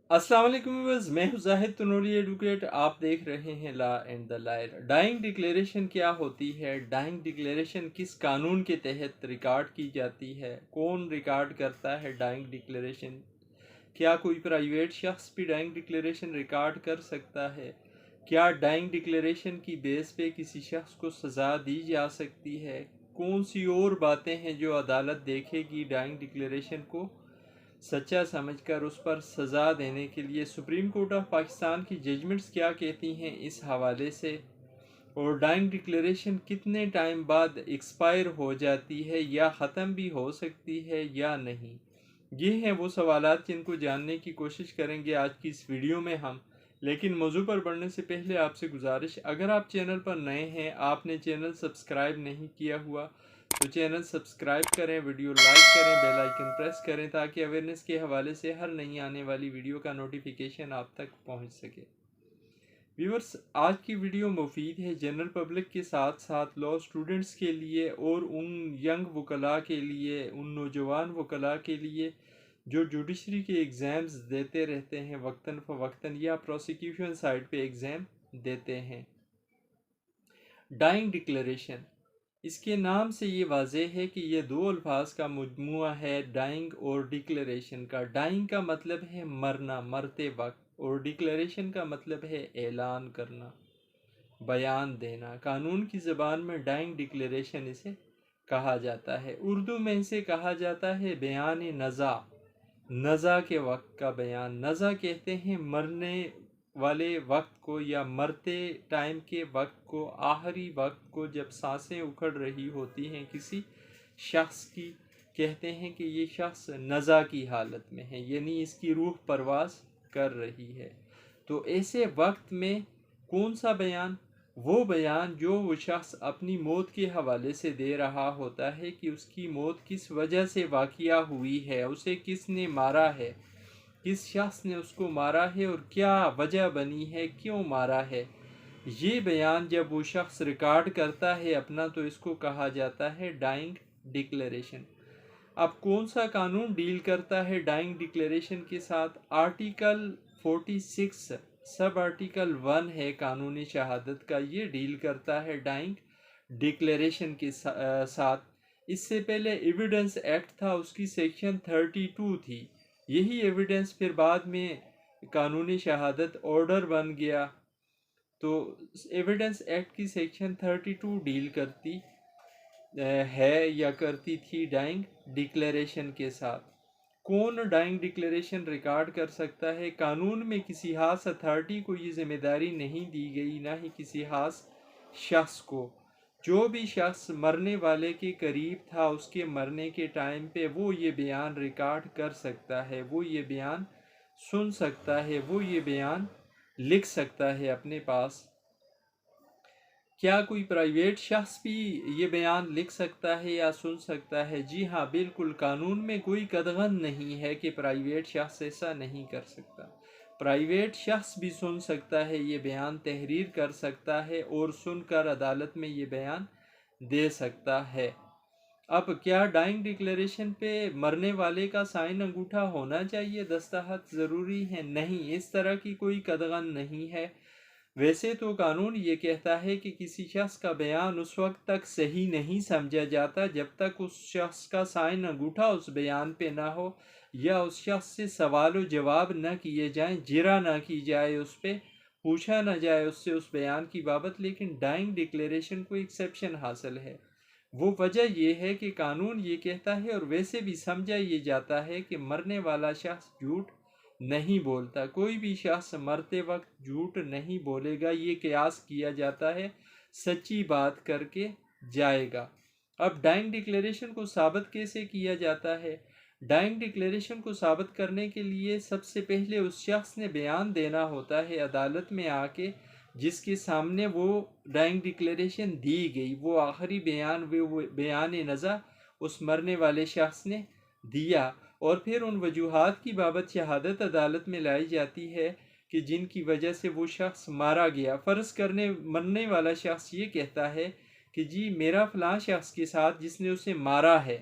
السلام علیکم ویورز، میں ہوں زاہد تنوری ایڈوکیٹ۔ آپ دیکھ رہے ہیں law and the lawyer. Dying declaration کیا ہوتی ہے؟ ڈائنگ ڈکلیریشن کس قانون کے تحت ریکارڈ کی جاتی ہے؟ کون ریکارڈ کرتا ہے ڈائنگ ڈکلیریشن؟ کیا کوئی پرائیویٹ شخص بھی ڈائنگ ڈکلیریشن ریکارڈ کر سکتا ہے؟ کیا ڈائنگ ڈکلیریشن کی بیس پہ کسی شخص کو سزا دی جا سکتی ہے؟ کون سی اور باتیں ہیں جو عدالت دیکھے گی ڈائنگ ڈکلیریشن کو سچا سمجھ کر اس پر سزا دینے کے لیے؟ سپریم کورٹ آف پاکستان کی ججمنٹس کیا کہتی ہیں اس حوالے سے؟ اور ڈائنگ ڈکلیریشن کتنے ٹائم بعد ایکسپائر ہو جاتی ہے یا ختم بھی ہو سکتی ہے یا نہیں؟ یہ ہیں وہ سوالات جن کو جاننے کی کوشش کریں گے آج کی اس ویڈیو میں ہم۔ لیکن موضوع پر بڑھنے سے پہلے آپ سے گزارش، اگر آپ چینل پر نئے ہیں، آپ نے چینل سبسکرائب نہیں کیا ہوا تو چینل سبسکرائب کریں، ویڈیو لائک کریں، بیل آئیکن پریس کریں تاکہ اویئرنیس کے حوالے سے ہر نئی آنے والی ویڈیو کا نوٹیفیکیشن آپ تک پہنچ سکے۔ ویورز، آج کی ویڈیو مفید ہے جنرل پبلک کے ساتھ ساتھ لاء اسٹوڈنٹس کے لیے اور ان ینگ وکلاء کے لیے، ان نوجوان وکلاء کے لیے جو جوڈیشری کے ایگزامز دیتے رہتے ہیں وقتاً فوقتاً یا پروسیکیوشن سائٹ پہ ایگزام دیتے ہیں۔ ڈائنگ ڈکلیریشن، اس کے نام سے یہ واضح ہے کہ یہ دو الفاظ کا مجموعہ ہے، ڈائنگ اور ڈکلیریشن کا۔ ڈائنگ کا مطلب ہے مرنا، مرتے وقت، اور ڈکلیریشن کا مطلب ہے اعلان کرنا، بیان دینا۔ قانون کی زبان میں ڈائنگ ڈکلیریشن اسے کہا جاتا ہے۔ اردو میں اسے کہا جاتا ہے بیان نزا، نزا کے وقت کا بیان۔ نزا کہتے ہیں مرنے والے وقت کو یا مرتے ٹائم کے وقت کو، آخری وقت کو، جب سانسیں اکھڑ رہی ہوتی ہیں کسی شخص کی، کہتے ہیں کہ یہ شخص نزا کی حالت میں ہے، یعنی اس کی روح پرواز کر رہی ہے۔ تو ایسے وقت میں کون سا بیان؟ وہ بیان جو وہ شخص اپنی موت کے حوالے سے دے رہا ہوتا ہے کہ اس کی موت کس وجہ سے واقعہ ہوئی ہے، اسے کس نے مارا ہے، کس شخص نے اس کو مارا ہے اور کیا وجہ بنی ہے، کیوں مارا ہے۔ یہ بیان جب وہ شخص ریکارڈ کرتا ہے اپنا تو اس کو کہا جاتا ہے ڈائنگ ڈکلیریشن۔ اب کون سا قانون ڈیل کرتا ہے ڈائنگ ڈکلیریشن کے ساتھ؟ آرٹیکل 46 سب آرٹیکل 1 ہے قانونی شہادت کا، یہ ڈیل کرتا ہے ڈائنگ ڈکلیریشن کے ساتھ۔ اس سے پہلے ایویڈنس ایکٹ تھا، اس کی سیکشن 32 تھی۔ یہی ایویڈنس پھر بعد میں قانونی شہادت آرڈر بن گیا، تو ایویڈنس ایکٹ کی سیکشن 32 ڈیل کرتی ہے یا کرتی تھی ڈائنگ ڈکلیریشن کے ساتھ۔ کون ڈائنگ ڈکلیریشن ریکارڈ کر سکتا ہے؟ قانون میں کسی خاص اتھارٹی کو یہ ذمہ داری نہیں دی گئی، نہ ہی کسی خاص شخص کو۔ جو بھی شخص مرنے والے کے قریب تھا اس کے مرنے کے ٹائم پہ وہ یہ بیان ریکارڈ کر سکتا ہے، وہ یہ بیان سن سکتا ہے، وہ یہ بیان لکھ سکتا ہے اپنے پاس۔ کیا کوئی پرائیویٹ شخص بھی یہ بیان لکھ سکتا ہے یا سن سکتا ہے؟ جی ہاں، بالکل، قانون میں کوئی قدغن نہیں ہے کہ پرائیویٹ شخص ایسا نہیں کر سکتا۔ پرائیویٹ شخص بھی سن سکتا ہے، یہ بیان تحریر کر سکتا ہے اور سن کر عدالت میں یہ بیان دے سکتا ہے۔ اب کیا ڈائنگ ڈکلیریشن پہ مرنے والے کا سائن انگوٹھا ہونا چاہیے، دستخط ضروری ہے؟ نہیں، اس طرح کی کوئی قدغن نہیں ہے۔ ویسے تو قانون یہ کہتا ہے کہ کسی شخص کا بیان اس وقت تک صحیح نہیں سمجھا جاتا جب تک اس شخص کا سائن انگوٹھا اس بیان پہ نہ ہو، یا اس شخص سے سوال و جواب نہ کیے جائیں، جرا نہ کی جائے، اس پہ پوچھا نہ جائے اس سے اس بیان کی بابت۔ لیکن ڈائنگ ڈکلیریشن کو ایکسیپشن حاصل ہے۔ وہ وجہ یہ ہے کہ قانون یہ کہتا ہے اور ویسے بھی سمجھا یہ جاتا ہے کہ مرنے والا شخص جھوٹ نہیں بولتا۔ کوئی بھی شخص مرتے وقت جھوٹ نہیں بولے گا، یہ قیاس کیا جاتا ہے، سچی بات کر کے جائے گا۔ اب ڈائنگ ڈکلیریشن کو ثابت کیسے کیا جاتا ہے؟ ڈائنگ ڈکلیریشن کو ثابت کرنے کے لیے سب سے پہلے اس شخص نے بیان دینا ہوتا ہے عدالت میں آ کے، جس کے سامنے وہ ڈائنگ ڈکلیریشن دی گئی، وہ آخری بیان، وہ بیان نزا اس مرنے والے شخص نے دیا، اور پھر ان وجوہات کی بابت شہادت عدالت میں لائی جاتی ہے کہ جن کی وجہ سے وہ شخص مارا گیا۔ فرض کرنے مرنے والا شخص یہ کہتا ہے کہ جی میرا فلاں شخص کے ساتھ جس نے اسے مارا ہے،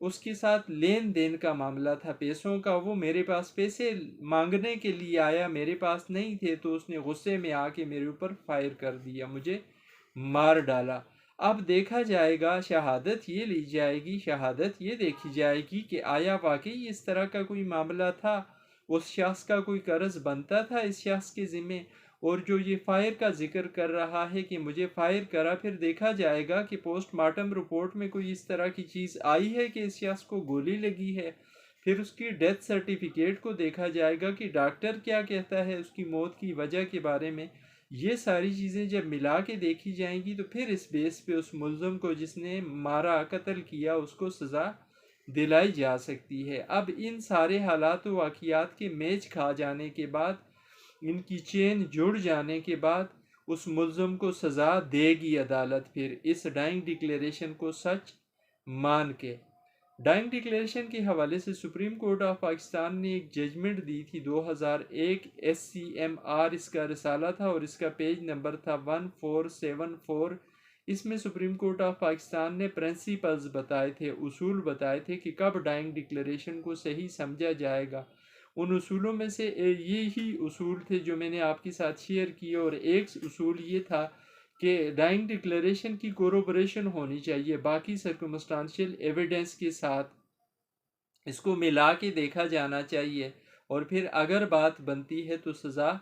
اس کے ساتھ لین دین کا معاملہ تھا پیسوں کا، وہ میرے پاس پیسے مانگنے کے لیے آیا، میرے پاس نہیں تھے، تو اس نے غصے میں آ کے میرے اوپر فائر کر دیا، مجھے مار ڈالا۔ اب دیکھا جائے گا، شہادت یہ لی جائے گی، شہادت یہ دیکھی جائے گی کہ آیا واقعی اس طرح کا کوئی معاملہ تھا، اس شخص کا کوئی قرض بنتا تھا اس شخص کے ذمے، اور جو یہ فائر کا ذکر کر رہا ہے کہ مجھے فائر کرا، پھر دیکھا جائے گا کہ پوسٹ مارٹم رپورٹ میں کوئی اس طرح کی چیز آئی ہے کہ اس شخص کو گولی لگی ہے، پھر اس کی ڈیتھ سرٹیفکیٹ کو دیکھا جائے گا کہ ڈاکٹر کیا کہتا ہے اس کی موت کی وجہ کے بارے میں۔ یہ ساری چیزیں جب ملا کے دیکھی جائیں گی تو پھر اس بیس پہ اس ملزم کو جس نے مارا، قتل کیا، اس کو سزا دلائی جا سکتی ہے۔ اب ان سارے حالات و واقعات کے میچ کھا جانے کے بعد، ان کی چین جڑ جانے کے بعد، اس ملزم کو سزا دے گی عدالت، پھر اس ڈائنگ ڈکلیریشن کو سچ مان کے۔ ڈائنگ ڈکلیریشن کے حوالے سے سپریم کورٹ آف پاکستان نے ایک ججمنٹ دی تھی 2001، SCMR اس کا رسالہ تھا اور اس کا پیج نمبر تھا 1474۔ اس میں سپریم کورٹ آف پاکستان نے پرنسپلز بتائے تھے، اصول بتائے تھے کہ کب ڈائنگ ڈکلیریشن کو صحیح سمجھا جائے گا۔ ان اصولوں میں سے یہی اصول تھے جو میں نے آپ کے ساتھ شیئر کیے، اور ایک اصول یہ تھا کہ ڈائنگ ڈکلیریشن کی کوروبریشن ہونی چاہیے باقی سرکمسٹانشل ایویڈنس کے ساتھ، اس کو ملا کے دیکھا جانا چاہیے، اور پھر اگر بات بنتی ہے تو سزا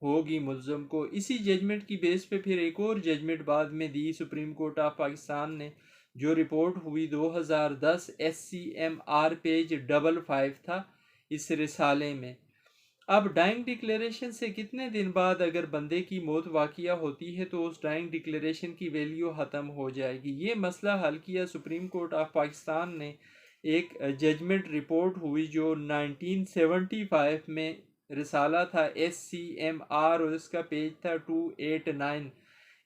ہوگی ملزم کو۔ اسی ججمنٹ کی بیس پہ پھر ایک اور ججمنٹ بعد میں دی سپریم کورٹ آف پاکستان نے، جو رپورٹ ہوئی 2010، SCMR پیج 55 تھا اس رسالے میں۔ اب ڈائنگ ڈکلیریشن سے کتنے دن بعد اگر بندے کی موت واقعہ ہوتی ہے تو اس ڈائنگ ڈکلیریشن کی ویلیو ختم ہو جائے گی۔ یہ مسئلہ حل کیا سپریم کورٹ آف پاکستان نے، ایک ججمنٹ رپورٹ ہوئی جو 1975 میں، رسالہ تھا SCMR اور اس کا پیج تھا 289۔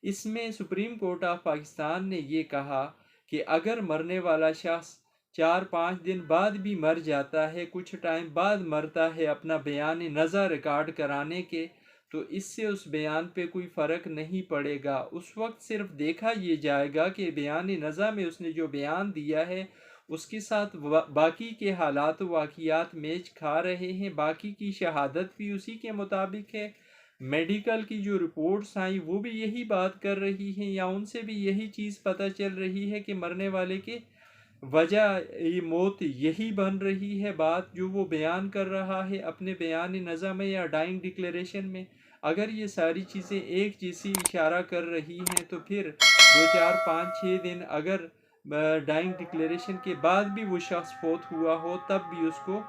اس میں سپریم کورٹ آف پاکستان نے یہ کہا کہ اگر مرنے والا شخص 4-5 دن بعد بھی مر جاتا ہے، کچھ ٹائم بعد مرتا ہے اپنا بیان نزا ریکارڈ کرانے کے، تو اس سے اس بیان پہ کوئی فرق نہیں پڑے گا۔ اس وقت صرف دیکھا یہ جائے گا کہ بیان نزا میں اس نے جو بیان دیا ہے اس کے ساتھ باقی کے حالات و واقعات میچ کھا رہے ہیں، باقی کی شہادت بھی اسی کے مطابق ہے، میڈیکل کی جو رپورٹس آئیں وہ بھی یہی بات کر رہی ہیں، یا ان سے بھی یہی چیز پتہ چل رہی ہے کہ مرنے والے کے وجہ یہ موت یہی بن رہی ہے، بات جو وہ بیان کر رہا ہے اپنے بیان نظر میں یا ڈائنگ ڈکلیریشن میں۔ اگر یہ ساری چیزیں ایک جیسی اشارہ کر رہی ہیں تو پھر 2-4-5-6 دن اگر ڈائنگ ڈکلیریشن کے بعد بھی وہ شخص فوت ہوا ہو تب بھی اس کو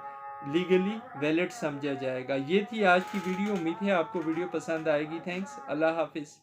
لیگلی ویلڈ سمجھا جائے گا۔ یہ تھی آج کی ویڈیو، امید ہے آپ کو ویڈیو پسند آئے گی۔ تھینکس، اللہ حافظ۔